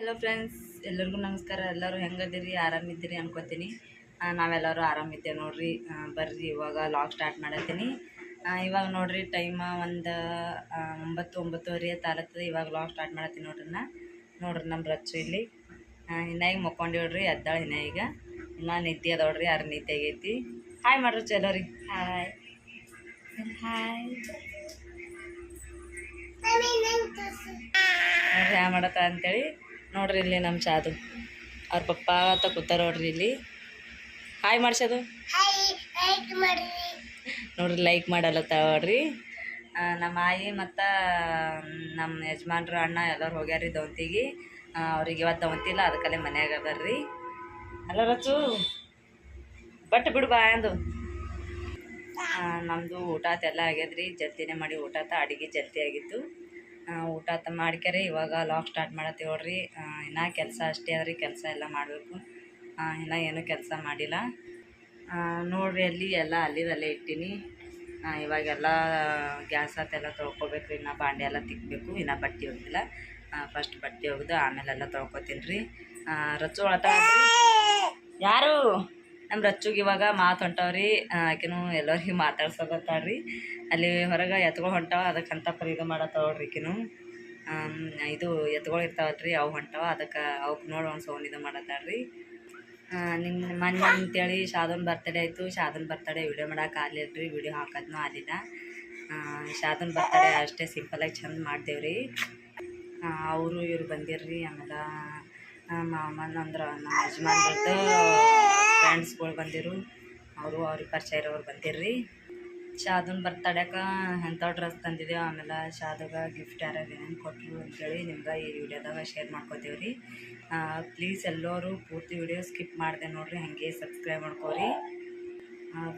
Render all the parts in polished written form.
Hello friends, ಎಲ್ಲರಿಗೂ ನಮಸ್ಕಾರ. ಎಲ್ಲರೂ ಹೆಂಗದಿರಿ? ಆರಾಮಿದ್ದೀರಿ ಅನ್ಕೋತೀನಿ. ನಾವೆಲ್ಲರೂ ಆರಾಮಿದ್ದೇವೆ ನೋಡ್ರಿ. ಬರ್ರಿ ಇವಾಗ ಲಾಗ್ ಸ್ಟಾರ್ಟ್ ಮಾಡತ್ತೀನಿ. ಇವಾಗ ನೋಡ್ರಿ ಟೈಮ್ ಒಂದು 9:30 ತಾಲತ್ತದ. ಇವಾಗ ಲಾಗ್ ಸ್ಟಾರ್ಟ್ ಮಾಡತ್ತೀನಿ ನೋಡ್ರಿ ನಮ್ಮ ರಚ್ಚು ಇಲ್ಲಿ ಹಿನ್ನಾಗಿ ಮಕ್ಕೊಂಡಿವ್ರಿ. ಎದ್ದಾಳ ಹಿನ್ನ ಈಗ ಇನ್ನೂ ನಿದ್ದೆ ಅದಾವ್ರಿ. ಯಾರು ನಿದ್ದೆ ಆಗೈತಿ. ಹಾಯ್ ಮಾಡ್ರಿ ಚಲೋರಿ. ಹಾಯ್ ಹಾಯ್ ನೋಡ್ರಿ ಹ್ಯಾ ಮಾಡತ್ತ ಅಂತೇಳಿ ನೋಡ್ರಿ. ಇಲ್ಲಿ ನಮ್ಮ ಚಾದು ಅವ್ರ ಪಪ್ಪ ಅಂತ ಕೂತಾರ ನೋಡ್ರಿ. ಇಲ್ಲಿ ಹಾಯ್ ಮಾಡ್ಸೋದು ನೋಡ್ರಿ, ಲೈಕ್ ಮಾಡಲ್ಲತ್ತ ನೋಡ್ರಿ. ನಮ್ಮ ಆಯಿ ಮತ್ತು ನಮ್ಮ ಯಜಮಾನ್ರು ಅಣ್ಣ ಎಲ್ಲರೂ ಹೋಗ್ಯಾರಿ ದವಂತಿಗೆ. ಅವ್ರಿಗೆ ಇವತ್ತು ದವಂತಿಲ್ಲ, ಅದಕ್ಕಲ್ಲೇ ಮನ್ಯಾಗ ಅದಾರ್ರಿ. ಅಲ್ಲ ರಚ್ಚು ಬಟ್ ಬಿಡು ಬಾ ಅಂದು. ನಮ್ಮದು ಊಟ ಎಲ್ಲ ಆಗ್ಯದ್ರಿ. ಜಲ್ದಿನೇ ಮಾಡಿ ಊಟ ಅಡುಗೆ ಜಲ್ದಿ ಆಗಿತ್ತು. ಊಟ ಮಾಡ್ಕ್ಯಾರೆ ಇವಾಗ ಲಾಗ್ ಸ್ಟಾರ್ಟ್ ಮಾಡತ್ತೀವಿ ನೋಡ್ರಿ. ಇನ್ನೂ ಕೆಲಸ ಅಷ್ಟೇ ಅದ್ರಿ, ಕೆಲಸ ಎಲ್ಲ ಮಾಡಬೇಕು. ಇನ್ನೂ ಏನೂ ಕೆಲಸ ಮಾಡಿಲ್ಲ ನೋಡ್ರಿ. ಅಲ್ಲಿ ಎಲ್ಲ ಅಲ್ಲಿದಲ್ಲೇ ಇಟ್ಟೀನಿ. ಇವಾಗೆಲ್ಲ ಗ್ಯಾಸ್ ಹತ್ತೆಲ್ಲ ತೊಳ್ಕೊಬೇಕ್ರಿ. ಇನ್ನು ಬಾಂಡೆ ಎಲ್ಲ ತಿಕ್ಕಬೇಕು. ಇನ್ನೂ ಬಟ್ಟೆ ಹೋಗಿಲ್ಲ. ಫಸ್ಟ್ ಬಟ್ಟೆ ಒಗೆದು ಆಮೇಲೆಲ್ಲ ತೊಳ್ಕೊತೀನಿ ರೀ. ರಚ್ಚು ಒಳತ ಯಾರು ನಮ್ಮ ರಚ್ಚುಗೆ ಇವಾಗ ಮಾತು ಹೊಂಟವ್ರಿ. ಆಕೆನೂ ಎಲ್ಲರಿಗೆ ಮಾತಾಡ್ಸೋದತ್ತಾಳ್ರಿ. ಅಲ್ಲಿ ಹೊರಗೆ ಎತ್ಗಳು ಹೊಂಟಾವ, ಅದಕ್ಕಂತ ಇದು ಮಾಡತ್ತವ ನೋಡ್ರಿ. ಆಕೆನೂ ಇದು ಎತ್ಗಳು ಇರ್ತಾವಲ್ರಿ, ಅವು ಹೊಂಟಾವ, ಅದಕ್ಕೆ ಅವಕ್ಕೆ ನೋಡಿ ಒಂದು ಸೌಂಡ್ ಇದು ಮಾಡತ್ತಾಳ್ರಿ. ನಿಮ್ಮ ಮೊನ್ನೆ ಅಂತೇಳಿ ಶಾದನ್ ಬರ್ತಡೇ ಆಯಿತು. ಶಾದನ್ ಬರ್ತಡೇ ವಿಡಿಯೋ ಮಾಡೋಕೆ ಆಗಲಿಲ್ಲ. ವಿಡಿಯೋ ಹಾಕೋದನ್ನೂ ಆಗಲಿಲ್ಲ. ಶಾದನ್ ಬರ್ತಡೇ ಅಷ್ಟೇ ಸಿಂಪಲಾಗಿ ಚಂದ ಮಾಡ್ದೇವ್ರಿ. ಅವರು ಇವ್ರು ಬಂದಿರ್ರಿ. ಆಮೇಲೆ ಮಾಮನ ಅಂದ್ರೆ ನಮ್ಮ ಯಜಮಾನ್ರದ್ದು ಫ್ರೆಂಡ್ಸ್ಗಳು ಬಂದಿರು. ಅವ್ರಿಗೆ ಪರಿಚಯ ಇರೋರು ಬಂದಿರ್ರಿ. ಶಾದನ್ ಬರ್ತಡೇಗೆ ಎಂಥವು ಡ್ರೆಸ್ ತಂದಿದ್ದೇವೆ. ಆಮೇಲೆ ಶಾದಗ ಗಿಫ್ಟ್ ಯಾರ್ಯಾರು ಏನೇನು ಕೊಟ್ಟರು ಅಂತೇಳಿ ನಿಮ್ಗೆ ಈ ವಿಡಿಯೋದಾಗ ಶೇರ್ ಮಾಡ್ಕೋತೀವಿ ರೀ. ಪ್ಲೀಸ್ ಎಲ್ಲರೂ ಪೂರ್ತಿ ವಿಡಿಯೋ ಸ್ಕಿಪ್ ಮಾಡಿದೆ ನೋಡಿರಿ. ಹಾಗೆ ಸಬ್ಸ್ಕ್ರೈಬ್ ಮಾಡ್ಕೋರಿ.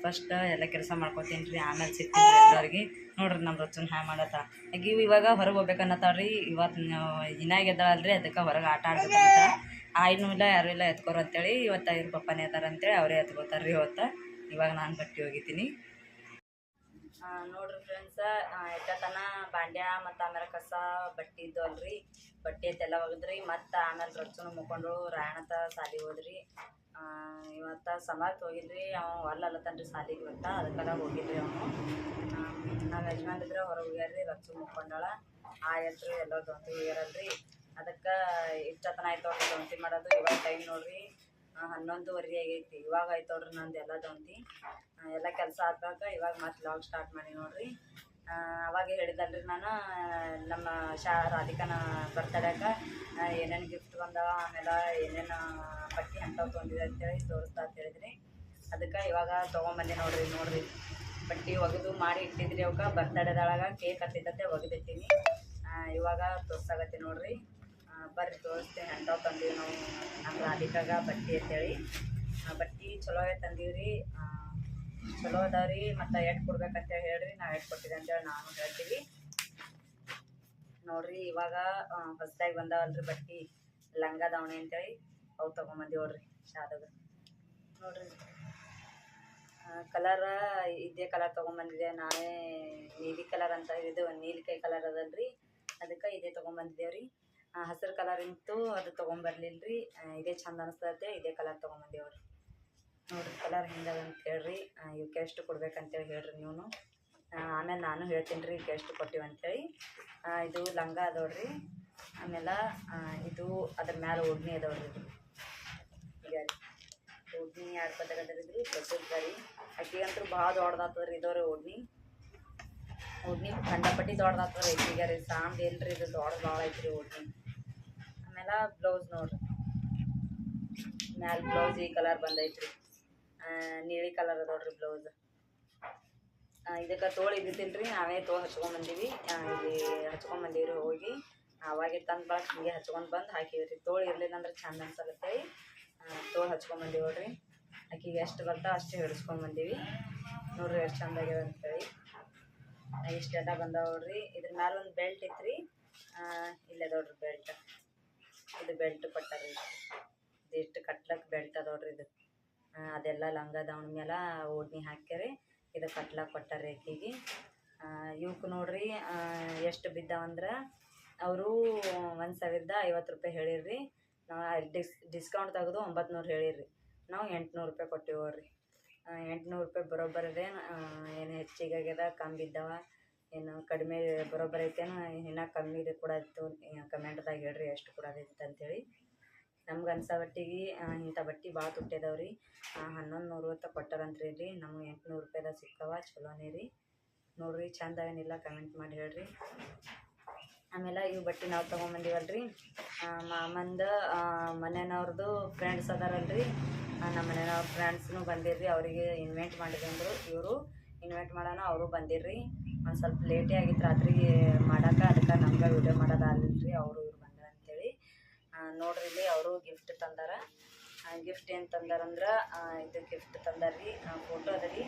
ಫಸ್ಟ್ ಎಲ್ಲ ಕೆಲಸ ಮಾಡ್ಕೋತೀನಿ ರೀ, ಆಮೇಲೆ ಸಿಗ್ತೀನಿ ಎಲ್ಲರಿಗೆ. ನೋಡ್ರಿ ನಮ್ಮ ರೊಚ್ಚನ ಹ್ಯಾಂಗ ಮಾಡತ್ತ. ಈಗ ಇವಾಗ ಹೊರಗೆ ಹೋಗ್ಬೇಕನ್ನತ್ತಾಳ್ರಿ. ಇವತ್ತು ಇನ್ನಾಗ ಎದ್ದಾಳಲ್ರಿ, ಅದಕ್ಕೆ ಹೊರಗೆ ಆಟ ಆಡ್ಬೇಕಂತ. ಆಯ್ನೂ ಇಲ್ಲ, ಯಾರೂ ಇಲ್ಲ ಎತ್ಕೋರು ಅಂತೇಳಿ. ಇವತ್ತು ಇವ್ರ ಪಪ್ಪನೇ ಅದಾರ ಅಂತೇಳಿ ಅವರೇ ಎತ್ಕೋತಾರ್ರಿ ಇವತ್ತು. ಇವಾಗ ನಾನು ಬಟ್ಟೆ ಹೋಗಿದ್ದೀನಿ ನೋಡ್ರಿ ಫ್ರೆಂಡ್ಸ. ಎಟ್ಟತನ ಬಾಂಡ್ಯ ಮತ್ತು ಆಮೇಲೆ ಕಸ ಬಟ್ಟೆ ಇದ್ದು ಅಲ್ರಿ. ಬಟ್ಟೆ ಐತೆಲ್ಲ ಒಗದ್ರಿ. ಮತ್ತು ಆಮೇಲೆ ರೊಚ್ಚನು ಮುಕ್ಕೊಂಡು ರಾಯಣತ ಸಾಲಿಗೆ ಹೋದ್ರಿ. ಇವತ್ತು ಸಮಾರ್ತ್ ಹೋಗಿದ್ರಿ. ಅವ ಅಲ್ಲತ್ತನ್ರಿ ಸಾಲಿಗೆ ಇವತ್ತು, ಅದಕ್ಕೆಲ್ಲ ಹೋಗಿದ್ರಿ ಅವನು. ನಮ್ಮ ಯಜಮಾನ್ರಿದ್ರೆ ಹೊರಗೆ ಹೋಗ್ಯಾರ್ರಿ. ರಚ್ಚು ಮುಕ್ಕೊಂಡಾಳ. ಎತ್ತರು ಎಲ್ಲ ದೊಂತಿ ಹೋಗ್ಯಾರಲ್ರಿ. ಅದಕ್ಕೆ ಇಷ್ಟತನ ಆಯ್ತು ನೋಡ್ರಿ ದೊಂತಿ ಮಾಡೋದು. ಇವಾಗ ಟೈಮ್ ನೋಡ್ರಿ 11:30 ಆಗೈತಿ. ಇವಾಗ ಆಯ್ತು ನೋಡ್ರಿ ನಂದು ಎಲ್ಲ ದೊಂತಿ ಎಲ್ಲ ಕೆಲಸ ಆದ್ಮೇಲೆ ಇವಾಗ ಮತ್ತೆ ಲಾಗ್ ಸ್ಟಾರ್ಟ್ ಮಾಡಿ ನೋಡ್ರಿ. ಅವಾಗ ಹೇಳಿದಲ್ರಿ ನಾನು ನಮ್ಮ ರಾಧಿಕನ ಬರ್ತಡೇಗೆ ಏನೇನು ಗಿಫ್ಟ್ ಬಂದವ, ಆಮೇಲೆ ಏನೇನು ಬಟ್ಟೆ ಅಂಥವು ತೊಗೊಂಡಿದೆ ಅಂತೇಳಿ ತೋರಿಸ್ತಾ ಅಂತ ಹೇಳಿದ್ರಿ. ಅದಕ್ಕೆ ಇವಾಗ ತೊಗೊಂಬಂದೆ ನೋಡ್ರಿ. ಬಟ್ಟೆ ಒಗೆದು ಮಾಡಿ ಇಟ್ಟಿದ್ರಿ. ಅವಕ್ಕೆ ಬರ್ತಡೇದೊಳಗೆ ಕೇಕ್ ಹತ್ತಿದ್ದತ್ತೆ ಒಗೆದಿಟ್ಟಿನಿ. ಇವಾಗ ತೋರ್ಸಾಗತ್ತಿ ನೋಡ್ರಿ. ಬರ್ರಿ ತೋರಿಸ್ತೀನಿ ಅಂಥವು ತಂದೀವಿ ನಾವು ನಮ್ಮ ರಾಧಿಕಾಗ ಬಟ್ಟೆ ಅಂತೇಳಿ. ಬಟ್ಟೆ ಚಲೋ ತಂದೀವ್ರಿ. ಚಲೋ ಅದಾವ್ರಿ. ಮತ್ತು ಎಟ್ಟು ಕೊಡ್ಬೇಕಂತೇಳಿ ಹೇಳ್ರಿ. ನಾವು ಎಟ್ಟು ಕೊಟ್ಟಿದೆ ಅಂತೇಳಿ ನಾವು ಹೇಳ್ತೀವಿ ನೋಡ್ರಿ. ಇವಾಗ ಹೊಸದಾಗಿ ಬಂದಾವಲ್ರಿ ಬಟ್ಟೆ, ಲಂಗ ದಾವಣಿ ಅಂತೇಳಿ ಅವು ತೊಗೊಂಬಂದಿವಿ ನೋಡ್ರಿ. ಶಾದಾಗ ನೋಡ್ರಿ ಕಲರ ಇದೇ ಕಲರ್ ತೊಗೊಂಬಂದಿದ್ದೆ ನಾನೇ. ನೀಲಿ ಕಲರ್ ಅಂತ ಇದು ನೀಲಿಕಾಯಿ ಕಲರ್ ಅದಲ್ರಿ, ಅದಕ್ಕೆ ಇದೇ ತೊಗೊಂಬಂದಿದ್ದೇವ್ರಿ. ಹಸಿರು ಕಲರ್ ಇಂತೂ ಅದು ತೊಗೊಂಬರ್ಲಿಲ್ಲ ರೀ. ಇದೇ ಚಂದ ಅನಿಸ್ತದೆ, ಇದೇ ಕಲರ್ ತೊಗೊಂಬಂದೇವ್ರಿ. ನೋಡ್ರಿ ಕಲರ್ ಹಿಂಗೆ ಅಂತ ಹೇಳ್ರಿ. ಇವಕ್ಕೆ ಎಷ್ಟು ಕೊಡ್ಬೇಕಂತೇಳಿ ಹೇಳ್ರಿ ನೀವು. ಆಮೇಲೆ ನಾನು ಹೇಳ್ತೀನಿ ರೀ ಇವಕ್ಕೆ ಎಷ್ಟು ಕೊಟ್ಟಿವಿ ಅಂತೇಳಿ. ಇದು ಲಂಗ ಅದಾವ್ರಿ. ಆಮೇಲೆ ಇದು ಅದ್ರ ಮೇಲೆ ಓಡ್ನಿ ಅದಾವ್ರಿ. ಈಗ ಓಡ್ನಿ 2 ಪದರ ಅದ್ರಿದ್ರಿ. ದೊಡ್ಡದ್ರಿ. ಅಕ್ಕಿಗಂತೂ ಭಾಳ ದೊಡ್ಡದಾಗ್ತದ್ರಿ ಇದವ್ರಿ ಓಡ್ನಿ ಕಂಡಪಟ್ಟಿ ದೊಡ್ಡದಾಗ್ತದ್ರಿ. ಈಗ ರೀ ಸಾಂಬ್ ಇಲ್ರಿ, ಇದು ದೊಡ್ಡ ಭಾಳ ಐತ್ರಿ ಓಡ್ನಿ. ಆಮೇಲೆ ಬ್ಲೌಸ್ ನೋಡ್ರಿ. ಮ್ಯಾಲೆ ಬ್ಲೌಸ್ ಈ ಕಲರ್ ಬಂದೈತ್ರಿ. ನೀಲಿ ಕಲರ್ ಅದಾವ್ರಿ ಬ್ಲೌಸ್. ಇದಕ್ಕೆ ತೋಳು ಇದ್ದಿದ್ದಿಲ್ಲ ರೀ, ನಾವೇ ತೋಳು ಹಚ್ಕೊಂಡ್ಬಂದೀವಿ. ಇಲ್ಲಿ ಹಚ್ಕೊಂಡ್ಬಂದೀವ್ರಿ ಹೋಗಿ. ಅವಾಗೆ ತಂದು ಬಳಕೆ ಹಿಂಗೆ ಹಚ್ಕೊಂಡು ಬಂದು ಹಾಕಿವ್ರಿ. ತೋಳು ಇರಲಿಲ್ಲ ಅಂದ್ರೆ ಚಂದ ಅನ್ಸಲತ್ತೆ. ತೋಳು ಹಚ್ಕೊಂಡ್ಬಂದೀವಿ ನೋಡ್ರಿ. ಆಕಿಗೆ ಎಷ್ಟು ಬರ್ತಾವೆ ಅಷ್ಟು ಹಿಡಿಸ್ಕೊಂಡ್ಬಂದೀವಿ ನೋಡ್ರಿ. ಎಷ್ಟು ಚಂದ ಆಗ್ಯಾವ ಅಂತೇಳಿ ಇಷ್ಟೆಲ್ಲ ಬಂದಾವ ನೋಡ್ರಿ. ಇದ್ರ ಮ್ಯಾಲೆ ಒಂದು ಬೆಲ್ಟ್ ಇತ್ತು. ಇಲ್ಲೇ ನೋಡ್ರಿ ಬೆಲ್ಟ್. ಇದು ಬೆಲ್ಟ್ ಕೊಟ್ಟಾರ್ರಿ. ಇದಿಷ್ಟು ಕಟ್ಲಕ್ಕೆ ಬೆಲ್ಟ್ ಅದಾವ್ರಿ. ಇದು ಅದೆಲ್ಲ ಲಂಗ ದಾವಣಿ ಮೇಲೆ ಓಡ್ನಿ ಹಾಕ್ಯಾರಿ. ಇದು ಕಟ್ಲಕ್ಕೆ ಕೊಟ್ಟಾರ್ರಿ ಆಕಿಗೆ. ಇವಕ್ಕೆ ನೋಡ್ರಿ ಎಷ್ಟು ಬಿದ್ದಾವಂದ್ರೆ ಅವರು 1,050 ರೂಪಾಯಿ ಹೇಳಿರಿ. ನಾವು ಡಿಸ್ಕೌಂಟ್ ತೆಗೆದು 900 ಹೇಳಿರಿ. ನಾವು 800 ರೂಪಾಯಿ ಕೊಟ್ಟಿವಿ ನೋಡ್ರಿ. 800 ರೂಪಾಯಿ ಬರೋಬ್ಬರದೇ. ಏನು ಹೆಚ್ಚಿಗೆ ಆಗ್ಯದ, ಕಮ್ಮಿ ಬಿದ್ದಾವ, ಏನು ಕಡಿಮೆ ಬರೋಬ್ಬರ ಐತೇನು, ಇನ್ನೂ ಕಮ್ಮಿ ಕೂಡ ಇತ್ತು ಕಮೆಂಟ್ದಾಗ ಹೇಳ್ರಿ ಎಷ್ಟು ಕೊಡೋದೈತೆ ಅಂತೇಳಿ. ನಮ್ಗೆ ಅನ್ಸೋ ಬಟ್ಟಿಗೆ ಇಂಥ ಬಟ್ಟೆ ಭಾಳ ತುಟ್ಟಿದಾವ್ರಿ. 1160 ಕೊಟ್ಟಾರಂತ್ರಿ ಇಲ್ಲಿ. ನಮಗೆ 800 ರೂಪಾಯಿದಾಗ ಸಿಕ್ಕವ, ಚಲೋನೇ ರೀ. ನೋಡ್ರಿ ಚಂದ ಏನಿಲ್ಲ ಕಮೆಂಟ್ ಮಾಡಿ ಹೇಳ್ರಿ. ಆಮೇಲೆ ಇವು ಬಟ್ಟೆ ನಾವು ತೊಗೊಂಬಂದಿವಲ್ರಿ, ಮಾಮಂದ ಮನೆಯವ್ರದ್ದು ಫ್ರೆಂಡ್ಸ್ ಅದಾರಲ್ರಿ, ನಮ್ಮ ಮನೆಯವ್ರ ಫ್ರೆಂಡ್ಸ್ನು ಬಂದಿರ್ರಿ. ಅವರಿಗೆ ಇನ್ವೈಟ್ ಮಾಡಿದಂದರು. ಇವರು ಇನ್ವೈಟ್ ಮಾಡೋಣ ಅವರು ಬಂದಿರ್ರಿ. ಒಂದು ಸ್ವಲ್ಪ ಲೇಟೇ ಆಗಿತ್ತು ರಾತ್ರಿಗೆ ಮಾಡೋಕೆ, ಅದಕ್ಕೆ ನಮ್ಗೆ ವಿಡಿಯೋ ಮಾಡೋದಾಗಲಿಲ್ಲ. ಅವರು ಇವ್ರು ಬಂದಾರ ಅಂತೇಳಿ. ನೋಡ್ರಿ ಇಲ್ಲಿ ಅವರು ಗಿಫ್ಟ್ ತಂದಾರ. ಗಿಫ್ಟ್ ಏನು ತಂದಾರಂದ್ರೆ ಇದು ಗಿಫ್ಟ್ ತಂದಾರ್ರಿ. ಫೋಟೋ ಅದ ರೀ.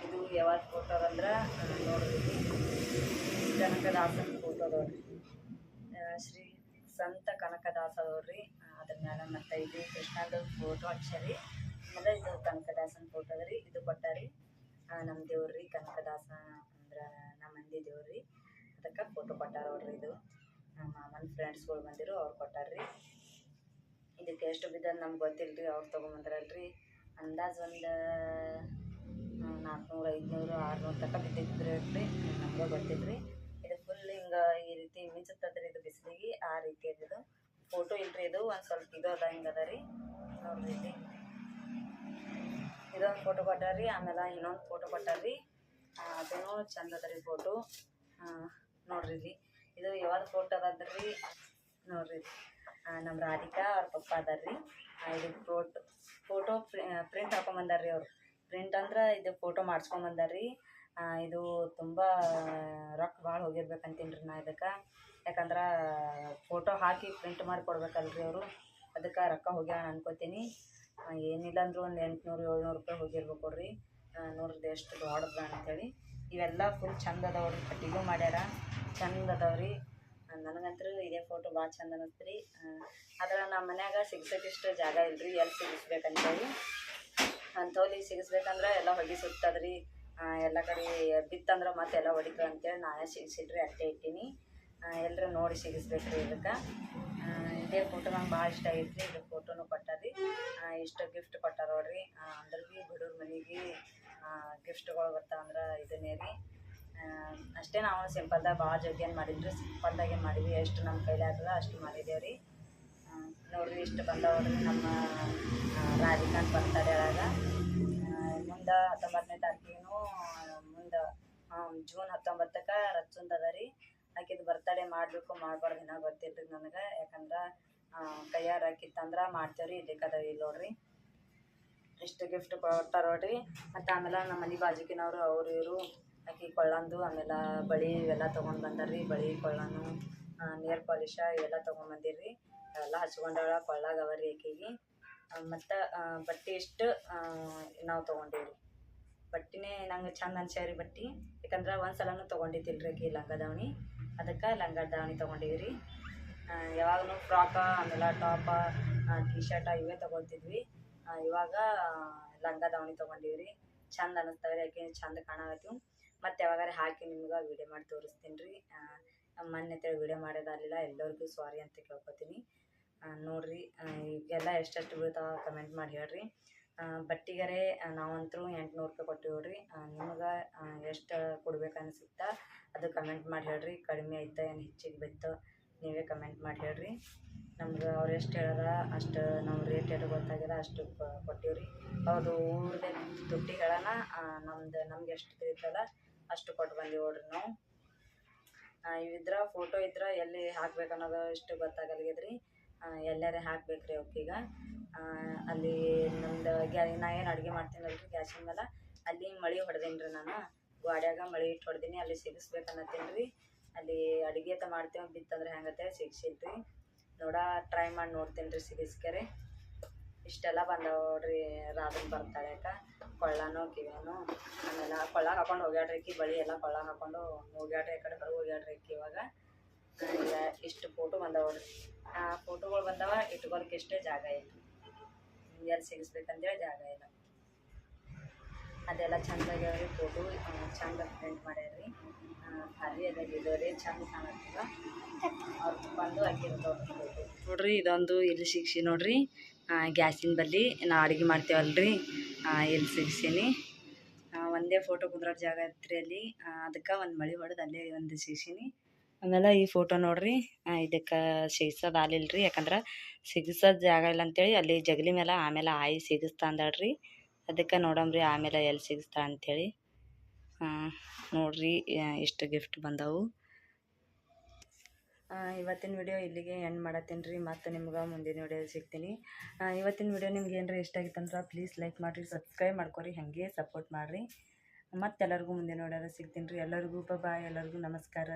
ಇದು ಯಾವಾಗ ಫೋಟೋ ಅದಂದ್ರೆ ನೋಡ್ರಿ, ಕನಕದಾಸನ ಫೋಟೋ ಅದಾವ್ರಿ. ಶ್ರೀ ಸಂತ ಕನಕದಾಸ ಅದಾವ್ರಿ. ಅದ್ರ ಮೇಲೆ ಮತ್ತು ಇದು ಕೃಷ್ಣದ ಫೋಟೋ ಹಚ್ಚಾರಿ. ಆಮೇಲೆ ಇದು ಕನಕದಾಸನ ಫೋಟೋ ಅದ ರೀ. ಇದು ಕೊಟ್ಟಾರಿ. ನಮ್ಮ ದೇವ್ರಿ ಕನಕದಾಸ ಅಂದ್ರೆ ನಮ್ಮ ಮಂದಿ ದೇವ್ರಿ. ಅದಕ್ಕೆ ಫೋಟೋ ಕೊಟ್ಟಾರ ನೋಡ್ರಿ. ಇದು ನಮ್ಮ ಮಾಮನ ಫ್ರೆಂಡ್ಸ್ಗಳು ಬಂದಿರು, ಅವ್ರು ಕೊಟ್ಟಾರ್ರಿ. ಇದಕ್ಕೆ ಎಷ್ಟು ಬಿದ್ದದ ನಮ್ಗೆ ಗೊತ್ತಿಲ್ಲ ರೀ. ಅವ್ರು ತೊಗೊಂಬಂದ್ರಲ್ರಿ. ಅಂದಾಜು ಒಂದು 400, 500, 600 ತನಕ ಬಿದ್ದಿದ್ರಿ. ನಮ್ಗೆ ಗೊತ್ತಿದ್ರಿ. ಇದು ಫುಲ್ ಹಿಂಗೆ ಈ ರೀತಿ ಮಿಂಚುತ್ತದ್ರಿ. ಇದು ಬಿಸಿಲಿಗೆ ಆ ರೀತಿ ಇದು ಫೋಟೋ ಇಲ್ರಿ. ಇದು ಒಂದು ಸ್ವಲ್ಪ ಇದು ಅದ ಹಿಂಗೆ ಅದ ರೀ. ನೋಡ್ರಿ ಇಲ್ಲಿ ಇದೊಂದು ಫೋಟೋ ಕೊಟ್ಟಾರ್ರಿ. ಆಮೇಲೆ ಇನ್ನೊಂದು ಫೋಟೋ ಕೊಟ್ಟಾರ್ರಿ. ಅದೂ ಚಂದ ಅದ ರೀ ಫೋಟೋ. ನೋಡ್ರಿ ಇಲ್ಲಿ ಇದು ಯಾವ್ದು ಫೋಟೋ ಅದ್ರಿ. ನೋಡ್ರಿ ನಮ್ಮ ರಾಧಿಕಾ ಅವ್ರ ಪಪ್ಪ ಅದಾರ್ರಿ. ಇದು ಫೋಟೋ ಪ್ರಿಂಟ್ ಹಾಕೊಂಬಂದಾರ್ರಿ ಅವರು. ಪ್ರಿಂಟ್ ಅಂದ್ರೆ ಇದು ಫೋಟೋ ಮಾಡಿಸ್ಕೊಂಬಂದಾರ್ರಿ. ಇದು ತುಂಬ ರೊಕ್ಕ ಭಾಳ ಹೋಗಿರ್ಬೇಕಂತೀನಿ ರೀ ನಾ ಇದಕ್ಕೆ. ಯಾಕಂದ್ರೆ ಫೋಟೋ ಹಾಕಿ ಪ್ರಿಂಟ್ ಮಾಡಿ ಕೊಡ್ಬೇಕಲ್ರಿ ಅವರು. ಅದಕ್ಕೆ ರೊಕ್ಕ ಹೋಗ್ಯಾವ ಅನ್ಕೋತೀನಿ. ಏನಿಲ್ಲ ಅಂದರೂ ಒಂದು 800, 700 ರೂಪಾಯಿ ಹೋಗಿರ್ಬೇಕು ನೋಡ್ರಿ. ನೋಡ್ರಿ ಎಷ್ಟು ದೊಡ್ಡದ ಅಂಥೇಳಿ. ಇವೆಲ್ಲ ಫುಲ್ ಚಂದ ಅದಾವ್ರಿ. ಕಟ್ಟಿಗೂ ಮಾಡ್ಯಾರ, ಚಂದ ಅದಾವ್ರಿ. ನನಗಂತೂ ಇದೇ ಫೋಟೋ ಭಾಳ ಚಂದ ಅನ್ನಿಸ್ತು ರೀ. ಆದ್ರೆ ನಮ್ಮ ಮನ್ಯಾಗ ಸಿಗ್ಸೋಕ್ಕಿಷ್ಟು ಜಾಗ ಇಲ್ಲರಿ, ಎಲ್ಲಿ ಸಿಗಿಸ್ಬೇಕಂತೇಳಿ. ಅಂಥವ್ಲಿ ಸಿಗಿಸ್ಬೇಕಂದ್ರೆ ಎಲ್ಲ ಹೊಗೆ ಸುತ್ತದ್ರಿ. ಎಲ್ಲ ಕಡೆ ಬಿತ್ತಂದ್ರೆ ಮತ್ತೆ ಎಲ್ಲ ಹೊಡಿತು ಅಂತೇಳಿ ನಾನೇ ಸಿಗಿಸಿಲ್ರಿ, ಅಟ್ಟೆ ಇಟ್ಟೀನಿ. ಎಲ್ಲರೂ ನೋಡಿ ಸಿಗಿಸ್ಬೇಕ್ರಿ ಇದಕ್ಕೆ. ಇದೇ ಫೋಟೋ ನಂಗೆ ಭಾಳ ಇಷ್ಟ ಆಗೈತ್ರಿ. ಇದು ಫೋಟೋನು ಕೊಟ್ಟಾರ್ರಿ. ಇಷ್ಟು ಗಿಫ್ಟ್ ಕೊಟ್ಟಾರ ನೋಡ್ರಿ. ಅಂದ್ರೆ ಭೀ ಬಡವ್ರ ಮನೆಗೆ ಗಿಫ್ಟ್ಗಳು ಬರ್ತಾವಂದ್ರೆ ಇದನ್ನೇ ರೀ. ಅಷ್ಟೇ. ನಾವು ಸಿಂಪಲ್ದಾಗ ಭಾಳ ಜಗ್ಗೇನು ಮಾಡಿದ್ರಿ, ಸಿಂಪಲ್ದಾಗೆ ಮಾಡಿದ್ವಿ. ಎಷ್ಟು ನಮ್ಮ ಕೈಲಿ ಆಗ್ತದೆ ಅಷ್ಟು ಮಾಡಿದ್ದೇವೆ ರೀ. ನೋಡ್ರಿ ಇಷ್ಟು ಬಂದವ್ರಿ ನಮ್ಮ ರಾಧಿಕಾನ್ ಬರ್ತಾರೆ ಒಳಗೆ. ಮುಂದೆ 19ನೇ ತಾರೀಕಿಗೂ ಮುಂದೆ ಜೂನ್ 19ಕ್ಕೆ ರಚ್ಚುಂದು ಅದ ರೀ. ಆಕಿದು ಬರ್ತಡೇ ಮಾಡಬೇಕು ಮಾಡಬಾರ್ದು ಇನ್ನೂ ಗೊತ್ತಿಲ್ಲ ರೀ ನನಗೆ. ಯಾಕಂದ್ರೆ ಕೈಯಾರ ಹಾಕಿತ್ತಂದ್ರೆ ಮಾಡ್ತೇವೆ ರೀ. ಇಲ್ಲಿಕ್ಕದ ಇಲ್ಲ ನೋಡ್ರಿ. ಇಷ್ಟು ಗಿಫ್ಟ್ ಕೊಟ್ಟಾರ ನೋಡ್ರಿ. ಮತ್ತು ಆಮೇಲೆ ನಮ್ಮ ಮನೆ ಬಾಜುಕಿನವರು ಅವರು ಇವರು ಆಕಿ ಕೊಳ್ಳಂದು ಆಮೇಲೆ ಬಳಿ ಇವೆಲ್ಲ ತೊಗೊಂಡು ಬಂದಾರ್ರಿ. ಬಳಿ, ಕೊಳ್ಳನು, ನೇರ್ ಪಾಲಿಶ ಇವೆಲ್ಲ ತೊಗೊಂಬಂದಿರ್ರಿ. ಎಲ್ಲ ಹಚ್ಕೊಂಡಾಳ, ಕೊಳ್ಳಾಗ ಅವರಿ ಆಕೆಗೆ. ಮತ್ತು ಬಟ್ಟೆ ಇಷ್ಟು ನಾವು ತೊಗೊಂಡೀವಿ. ಬಟ್ಟೆನೇ ನಂಗೆ ಚಂದ ಅನ್ಸ್ಯಾವ್ರಿ ಬಟ್ಟೆ. ಯಾಕಂದ್ರೆ ಒಂದು ಸಲನೂ ತೊಗೊಂಡಿದ್ದಿಲ್ರಿ ಆಕೆ ಲಂಗ ದಾವಣಿ. ಅದಕ್ಕೆ ಲಂಗ ದಾವಣಿ ತೊಗೊಂಡೀವಿ ರೀ. ಯಾವಾಗಲೂ ಫ್ರಾಕ, ಆಮೇಲೆ ಟಾಪ, ಟೀ ಶರ್ಟ ಇವೇ ತೊಗೊಳ್ತಿದ್ವಿ. ಇವಾಗ ಲಂಗ ದಾವಣಿ ತೊಗೊಂಡೀವಿ ರೀ. ಚಂದ ಅನ್ನಿಸ್ತಾವೆ ರೀ. ಆಕೆ ಚಂದ ಕಾಣಾಕತ್ತೀವಿ. ಮತ್ತು ಯಾವಾಗಾರ ಹಾಕಿ ನಿಮ್ಗೆ ವೀಡಿಯೋ ಮಾಡಿ ತೋರಿಸ್ತೀನಿ ರೀ. ಮೊನ್ನೆ ವೀಡಿಯೋ ಮಾಡೋದಾಗಲಿಲ್ಲ. ಎಲ್ಲರಿಗೂ ಸಾರಿ ಅಂತ ಕೇಳ್ಕೊತೀನಿ. ನೋಡಿರಿ ಈಗೆಲ್ಲ ಎಷ್ಟೆಷ್ಟು ಬೀಳ್ತಾವೆ ಕಮೆಂಟ್ ಮಾಡಿ ಹೇಳ್ರಿ. ಬಟ್ಟೆಗಾರೆ ನಾವಂತರೂ 800 ರೂಪಾಯಿ ಕೊಟ್ಟಿವಿ ನೋಡ್ರಿ. ನಿಮ್ಗೆ ಎಷ್ಟು ಕೊಡ್ಬೇಕು ಅನಿಸುತ್ತಾ ಅದು ಕಮೆಂಟ್ ಮಾಡಿ ಹೇಳ್ರಿ. ಕಡಿಮೆ ಆಯ್ತಾ ಏನು ಹೆಚ್ಚಿಗೆ ಬಿತ್ತು ನೀವೇ ಕಮೆಂಟ್ ಮಾಡಿ ಹೇಳ್ರಿ. ನಮ್ಗೆ ಅವ್ರು ಎಷ್ಟು ಹೇಳ್ಯಾರ ಅಷ್ಟು ನಾವು ರೇಟ್ ಎಷ್ಟು ಗೊತ್ತಾಗ್ಯದ ಅಷ್ಟು ಕೊಟ್ಟಿವಿ ರೀ. ಅವ್ರದ್ದು ಊರದೇ ದುಡ್ಡು ಹೇಳೋಣ. ನಮ್ಗೆ ಎಷ್ಟು ತಿಳಿತಲ್ಲ ಅಷ್ಟು ಕೊಟ್ಟು ಬಂದೀವಿ ನೋಡ್ರಿ ನಾವು. ಇವಿದ್ರೆ ಫೋಟೋ ಇದ್ರೆ ಎಲ್ಲಿ ಹಾಕ್ಬೇಕು ಅನ್ನೋದು ಇಷ್ಟು ಗೊತ್ತಾಗಲ್ಗಿದ್ರಿ. ಎಲ್ಲಾರೇ ಹಾಕ್ಬೇಕ್ರಿ ಅವಕ್ಕೀಗ. ಅಲ್ಲಿ ನಮ್ದು ನಾ ಏನು ಅಡುಗೆ ಮಾಡ್ತೀನಲ್ರಿ ಗ್ಯಾಸಿನ ಮೇಲೆ, ಅಲ್ಲಿ ಮಳೆ ಹೊಡೆದೀನಿ ರೀ ನಾನು. ಗಾಡ್ಯಾಗ ಮಳೆ ಇಟ್ಟು ಹೊಡೆದೀನಿ. ಅಲ್ಲಿ ಸಿಗಿಸ್ಬೇಕು ಅನ್ನತ್ತೀನಿ ರೀ. ಅಲ್ಲಿ ಅಡುಗೆ ಮಾಡ್ತೇವೆ ಬಿತ್ತಂದ್ರೆ ಹೆಂಗತ್ತೆ ಸಿಗಿಸಿಲ್ರಿ. ಟ್ರೈ ಮಾಡಿ ನೋಡ್ತೀನಿ ರೀ ಸಿಗಿಸ್ಕರೆ. ಇಷ್ಟೆಲ್ಲ ಬಂದವು ನೋಡ್ರಿ ರಾಧನ್ ಬರ್ತಾಳೆಕ. ಕೊಳ್ಳನು, ಕಿವಿನು, ಆಮೇಲೆ ಕೊಳ್ಳಾಗ ಹಾಕೊಂಡು ಹೋಗ್ಯಾಡ್ರಿ ಅಕ್ಕಿ. ಬಳಿ ಎಲ್ಲ ಕೊಳ್ಳಾಗ ಹಾಕೊಂಡು ಹೋಗ್ಯಾಡ್ರಿ. ಆ ಕಡೆ ಹೊರಗೆ ಹೋಗ್ಯಾಡ್ರಿ ಅಕ್ಕಿ. ಇವಾಗ ಈಗ ಇಷ್ಟು ಫೋಟೋ ಬಂದವ ನೋಡ್ರಿ. ಫೋಟೋಗಳು ಬಂದವ, ಇಟ್ಕೊಳಕ್ಕೆ ಇಷ್ಟೇ ಜಾಗ ಇಲ್ಲ. ಎಲ್ಲಿ ಸಿಗಿಸ್ಬೇಕಂತೇಳಿ ಜಾಗ ಇಲ್ಲ. ಅದೆಲ್ಲ ಚಂದ ಆಗ್ಯಾವ್ರಿ ಫೋಟೋ ಚಂದ ಪ್ರಿಂಟ್ ಮಾಡ್ಯಾರ್ರಿ ಭಾರಿ ಅದ ರೀ ಚಂದ ಕಾಣತ್ತದ ಅವ್ರು ಬಂದು ಹಾಕಿರ್ತಾವ್ರಿ ಫೋಟೋ ನೋಡ್ರಿ ಇದೊಂದು ಇಲ್ಲಿ ಸಿಗ್ಸಿ ನೋಡ್ರಿ ಗ್ಯಾಸಿನ ಬಲ್ಲಿ ನಾ ಅಡುಗೆ ಮಾಡ್ತೇವಲ್ರಿ ಇಲ್ಲಿ ಸಿಗ್ಸೀನಿ ಒಂದೇ ಫೋಟೋ ಕುಂದ್ರೋ ಜಾಗ ಐತ್ರಿ ಅಲ್ಲಿ ಅದಕ್ಕೆ ಒಂದು ಮಳೆ ಹೊಡೆದು ಅಲ್ಲೇ ಒಂದು ಸಿಗ್ಸೀನಿ ಆಮೇಲೆ ಈ ಫೋಟೋ ನೋಡ್ರಿ ಇದಕ್ಕೆ ಸಿಗ್ಸೋದು ಆಲಿಲ್ರಿ ಯಾಕಂದ್ರೆ ಸಿಗಿಸೋದು ಜಾಗ ಇಲ್ಲ ಅಂತೇಳಿ ಅಲ್ಲಿ ಜಗಲಿ ಮೇಲೆ ಆಮೇಲೆ ಆಯಿ ಸಿಗಿಸ್ತಾ ಅಂದಾಳ್ರಿ ಅದಕ್ಕೆ ನೋಡಮ್ರಿ ಆಮೇಲೆ ಎಲ್ಲಿ ಸಿಗಿಸ್ತಾ ಅಂಥೇಳಿ ನೋಡ್ರಿ ಇಷ್ಟು ಗಿಫ್ಟ್ ಬಂದವು ಇವತ್ತಿನ ವಿಡಿಯೋ ಇಲ್ಲಿಗೆ ಎಂಡ್ ಮಾಡತ್ತೀನಿ ರೀ ಮತ್ತು ನಿಮ್ಗೆ ಮುಂದಿನ ವಿಡಿಯೋ ಸಿಗ್ತೀನಿ ಇವತ್ತಿನ ವಿಡಿಯೋ ನಿಮ್ಗೆ ಏನಾರ ಇಷ್ಟ ಆಗಿತ್ತಂದ್ರೆ ಪ್ಲೀಸ್ ಲೈಕ್ ಮಾಡಿರಿ ಸಬ್ಸ್ಕ್ರೈಬ್ ಮಾಡ್ಕೊರಿ ಹಾಗೆ ಸಪೋರ್ಟ್ ಮಾಡಿರಿ ಮತ್ತು ಎಲ್ಲರಿಗೂ ಮುಂದಿನ ವಿಡಿಯೋದಾಗ ಸಿಗ್ತೀನಿ ರೀ ಎಲ್ಲರಿಗೂ ಬಾಯ್ ಎಲ್ಲರಿಗೂ ನಮಸ್ಕಾರ ರೀ